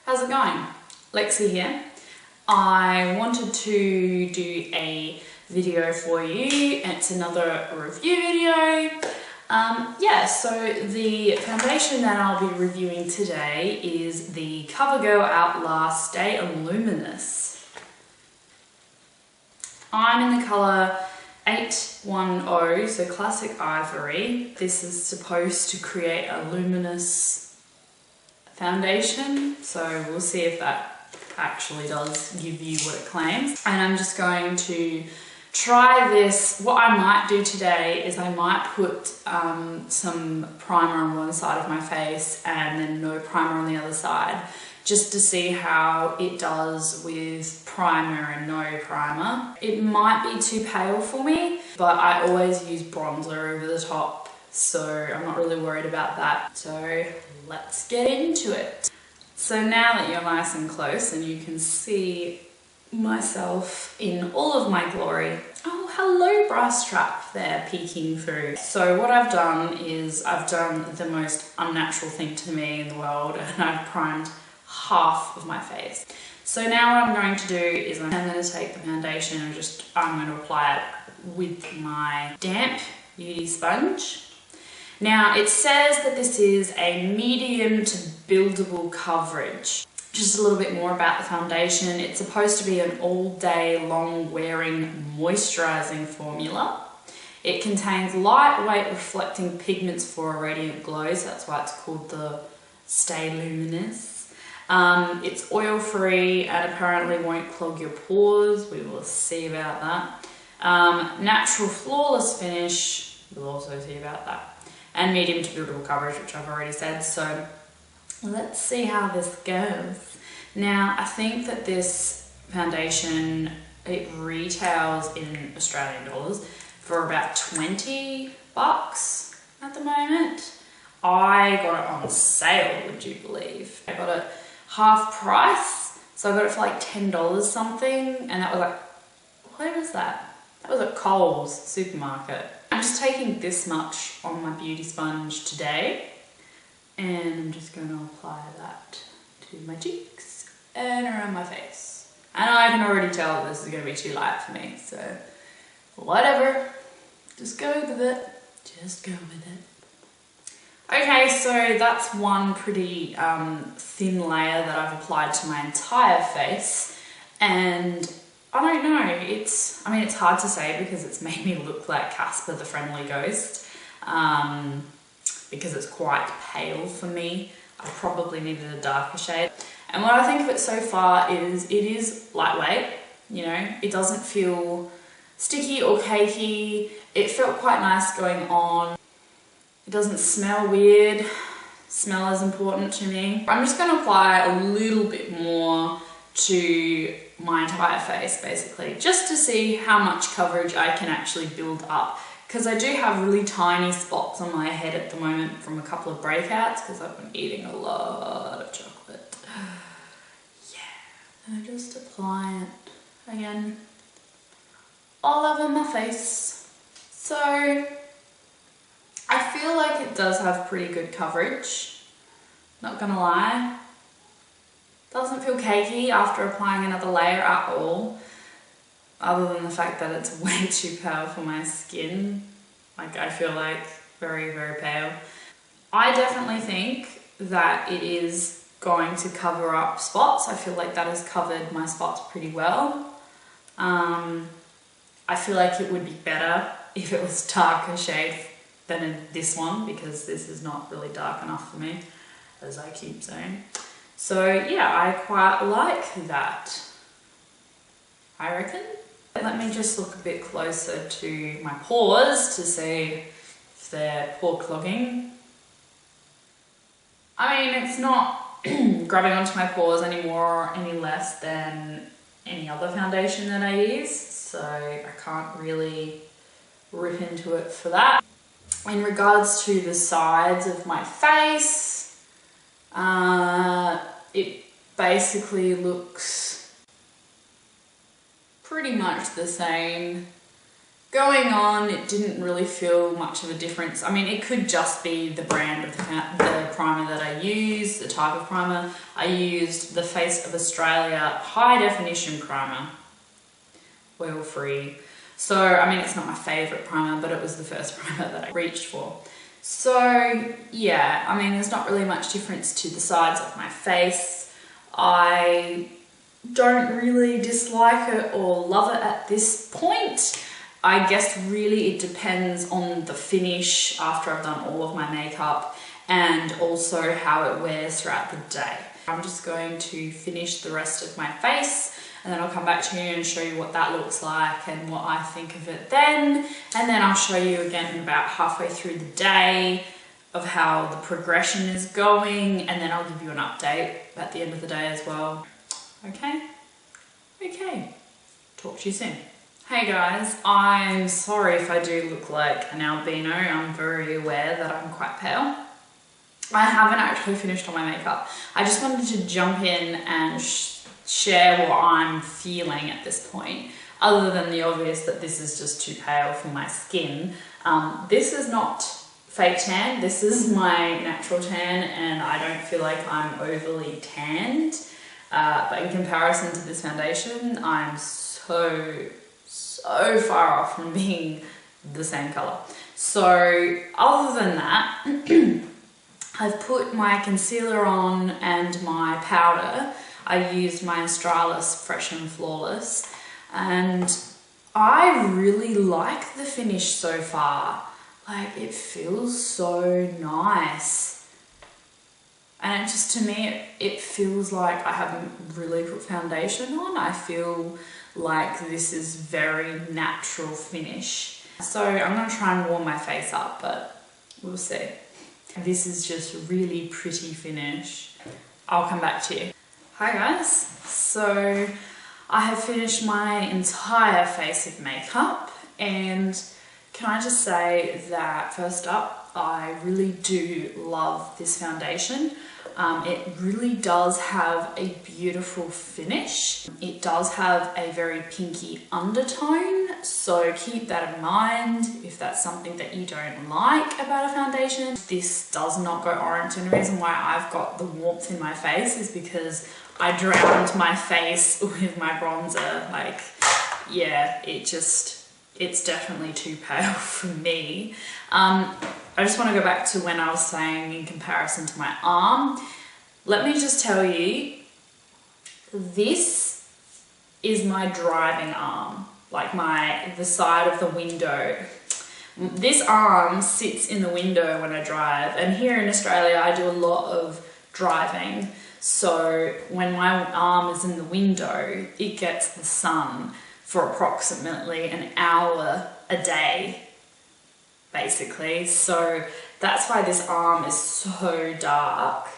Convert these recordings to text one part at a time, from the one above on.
How's it going? Lexie here. I wanted to do a video for you. It's another review video. So the foundation that I'll be reviewing today is the Covergirl Outlast Stay Luminous. I'm in the colour 810, so classic ivory. This is supposed to create a luminous foundation, so we'll see if that actually does give you what it claims. And I'm just going to try this. What I might do today is I might put some primer on one side of my face and then no primer on the other side, just to see how it does with primer and no primer. It might be too pale for me, but I always use bronzer over the top, so I'm not really worried about that. So let's get into it. So now that you're nice and close and you can see myself in all of my glory. Oh, hello bra strap there peeking through. So what I've done is I've done the most unnatural thing to me in the world, and I've primed half of my face. So now what I'm going to do is I'm going to take the foundation and I'm going to apply it with my damp beauty sponge. Now it says that this is a medium to buildable coverage. Just a little bit more about the foundation. It's supposed to be an all day long wearing moisturizing formula. It contains lightweight reflecting pigments for a radiant glow, so that's why it's called the Stay Luminous. It's oil free and apparently won't clog your pores. We will see about that. Natural flawless finish, we'll also see about that. And medium to buildable coverage, which I've already said. So let's see how this goes. Now, I think that this foundation, it retails in Australian dollars for about 20 bucks at the moment. I got it on sale, would you believe? I got it half price, so I got it for like $10 something, and that was like, where was that? That was at Coles supermarket. I'm just taking this much on my beauty sponge today, and I'm just going to apply that to my cheeks and around my face. And I can already tell that this is going to be too light for me, so whatever, just go with it, just go with it. Okay, so that's one pretty thin layer that I've applied to my entire face, and I don't know, it's hard to say because it's made me look like Casper the Friendly Ghost, because it's quite pale for me. I probably needed a darker shade. And what I think of it so far is it is lightweight, you know, it doesn't feel sticky or cakey. It felt quite nice going on. It doesn't smell weird. Smell is important to me. I'm just going to apply a little bit more to my entire face, basically, just to see how much coverage I can actually build up, because I do have really tiny spots on my head at the moment from a couple of breakouts because I've been eating a lot of chocolate. Yeah, and I just apply it again all over my face. So I feel like it does have pretty good coverage, not gonna lie. Doesn't feel cakey after applying another layer at all, other than the fact that it's way too pale for my skin. Like, I feel like very, very pale. I definitely think that it is going to cover up spots. I feel like that has covered my spots pretty well. I feel like it would be better if it was darker shade than in this one, because this is not really dark enough for me, as I keep saying. So yeah, I quite like that, I reckon. Let me just look a bit closer to my pores to see if they're pore clogging. I mean, it's not grabbing onto my pores anymore or any less than any other foundation that I use, so I can't really rip into it for that. In regards to the sides of my face, it basically looks pretty much the same Going on, it didn't really feel much of a difference. I mean, it could just be the brand of the primer that I use, the type of primer. I used the Face of Australia High Definition Primer, oil-free. So, I mean, it's not my favourite primer, but it was the first primer that I reached for. So, yeah, I mean, there's not really much difference to the sides of my face. I don't really dislike it or love it at this point. I guess really it depends on the finish after I've done all of my makeup and also how it wears throughout the day. I'm just going to finish the rest of my face and then I'll come back to you and show you what that looks like and what I think of it then. And then I'll show you again about halfway through the day of how the progression is going, and then I'll give you an update at the end of the day as well. Okay? Okay. Talk to you soon. Hey guys, I'm sorry if I do look like an albino. I'm very aware that I'm quite pale. I haven't actually finished all my makeup. I just wanted to jump in and share what I'm feeling at this point, other than the obvious that this is just too pale for my skin. This is not fake tan, this is my natural tan, and I don't feel like I'm overly tanned. But in comparison to this foundation, I'm so far off from being the same color. So other than that, I've put my concealer on and my powder. I used my Australis Fresh and Flawless, and I really like the finish so far. Like, it feels so nice. And it just, to me, it feels like I haven't really put foundation on. I feel like this is very natural finish. So I'm gonna try and warm my face up, but we'll see. This is just a really pretty finish. I'll come back to you. Hi guys, so I have finished my entire face of makeup, and can I just say that first up, I really do love this foundation. It really does have a beautiful finish. It does have a very pinky undertone, so keep that in mind if that's something that you don't like about a foundation. This does not go orange, and the reason why I've got the warmth in my face is because I drowned my face with my bronzer. Like, yeah, it's definitely too pale for me. I just want to go back to when I was saying in comparison to my arm. Let me just tell you, this is my driving arm, like the side of the window. This arm sits in the window when I drive, and here in Australia I do a lot of driving. So when my arm is in the window, it gets the sun for approximately an hour a day, basically. So that's why this arm is so dark.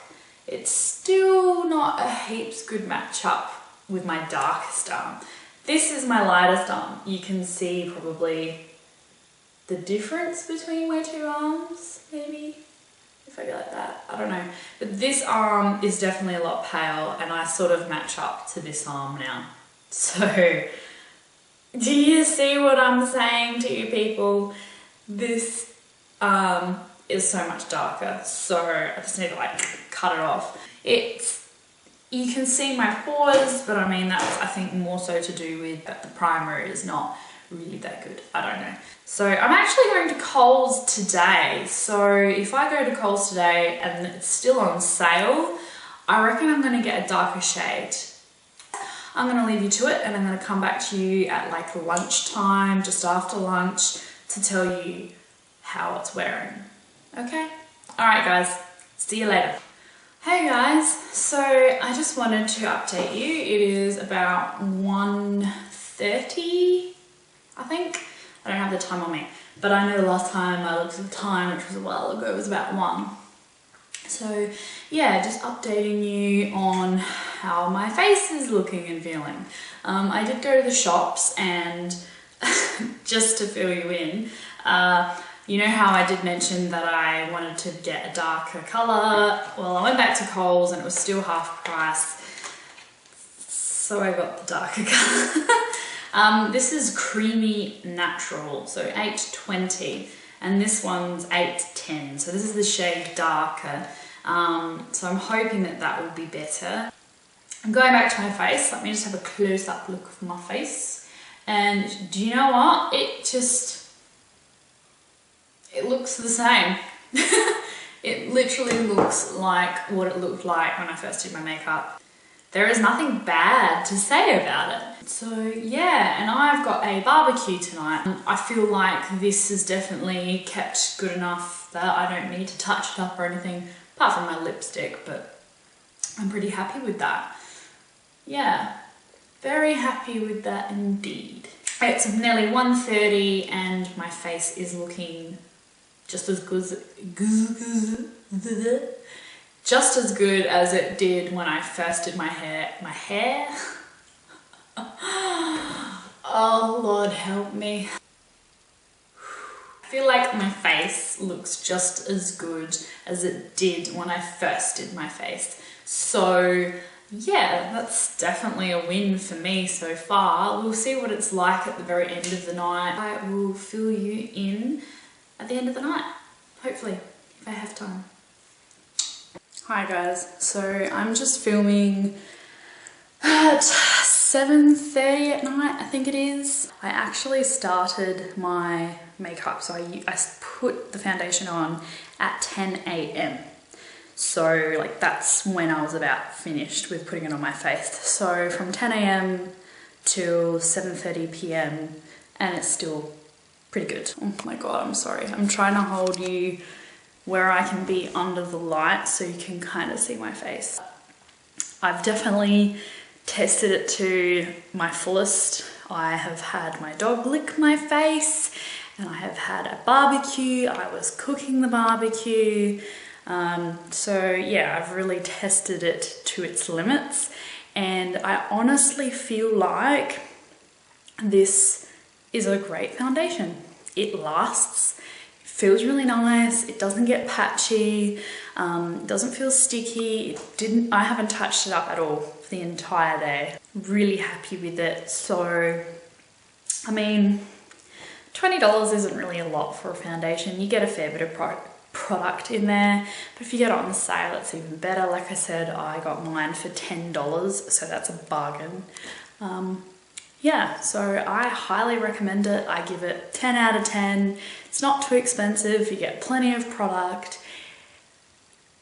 It's still not a heaps good match up with my darkest arm. This is my lightest arm. You can see probably the difference between my two arms, maybe, if I go like that, I don't know. But this arm is definitely a lot pale, and I sort of match up to this arm now. So, do you see what I'm saying to you people? This is so much darker, so I just need to like cut it off. You can see my pores, but I mean that's, I think, more so to do with that the primer is not really that good. I don't know. So I'm actually going to Coles today. So if I go to Coles today and it's still on sale, I reckon I'm going to get a darker shade. I'm going to leave you to it, and I'm going to come back to you at like lunchtime, just after lunch, to tell you how it's wearing. Okay? Alright guys, see you later. Hey guys, so I just wanted to update you. It is about 1:30, I think. I don't have the time on me, but I know the last time I looked at the time, which was a while ago, it was about 1. So yeah, just updating you on how my face is looking and feeling. I did go to the shops, and just to fill you in, you know how I did mention that I wanted to get a darker colour? Well, I went back to Coles and it was still half price, so I got the darker colour. This is Creamy Natural, so 820, and this one's 810. So this is the shade darker. So I'm hoping that that will be better. I'm going back to my face. Let me just have a close-up look of my face. And do you know what? It looks the same. It literally looks like what it looked like when I first did my makeup. There is nothing bad to say about it. So yeah, and I've got a barbecue tonight. I feel like this is definitely kept good enough that I don't need to touch it up or anything, apart from my lipstick, but I'm pretty happy with that. Yeah, very happy with that indeed. It's nearly 1:30 and my face is looking just as good as it did when I first did my hair. Oh Lord help me. I feel like my face looks just as good as it did when I first did my face. So yeah, that's definitely a win for me so far. We'll see what it's like at the very end of the night. I will fill you in at the end of the night, hopefully, if I have time. Hi guys, so I'm just filming at 7:30 at night, I think it is. I actually started my makeup, so I put the foundation on at 10 AM. So like that's when I was about finished with putting it on my face. So from 10 AM till 7:30 PM and it's still pretty good. Oh my God, I'm sorry. I'm trying to hold you where I can be under the light so you can kind of see my face. I've definitely tested it to my fullest. I have had my dog lick my face and I have had a barbecue. I was cooking the barbecue. So yeah, I've really tested it to its limits and I honestly feel like this is a great foundation. It lasts, it feels really nice, it doesn't get patchy, it doesn't feel sticky, I haven't touched it up at all for the entire day. Really happy with it. So, I mean, $20 isn't really a lot for a foundation. You get a fair bit of product in there, but if you get it on the sale, it's even better. Like I said, I got mine for $10, so that's a bargain. Yeah, so I highly recommend it. I give it 10 out of 10. It's not too expensive. You get plenty of product.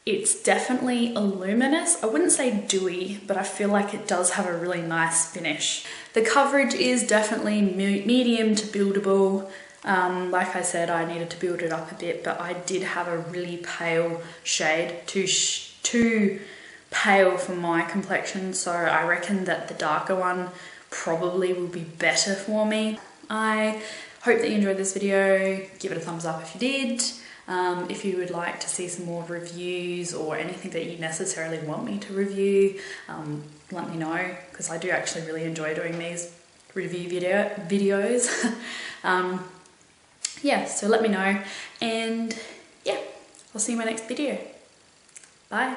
It's definitely a luminous. I wouldn't say dewy, but I feel like it does have a really nice finish. The coverage is definitely medium to buildable. Like I said, I needed to build it up a bit, but I did have a really pale shade, too pale for my complexion, so I reckon that the darker one probably will be better for me. I hope that you enjoyed this video. Give it a thumbs up if you did. If you would like to see some more reviews or anything that you necessarily want me to review, let me know, because I do actually really enjoy doing these review videos. Yeah, so let me know, and yeah, I'll see you in my next video. Bye.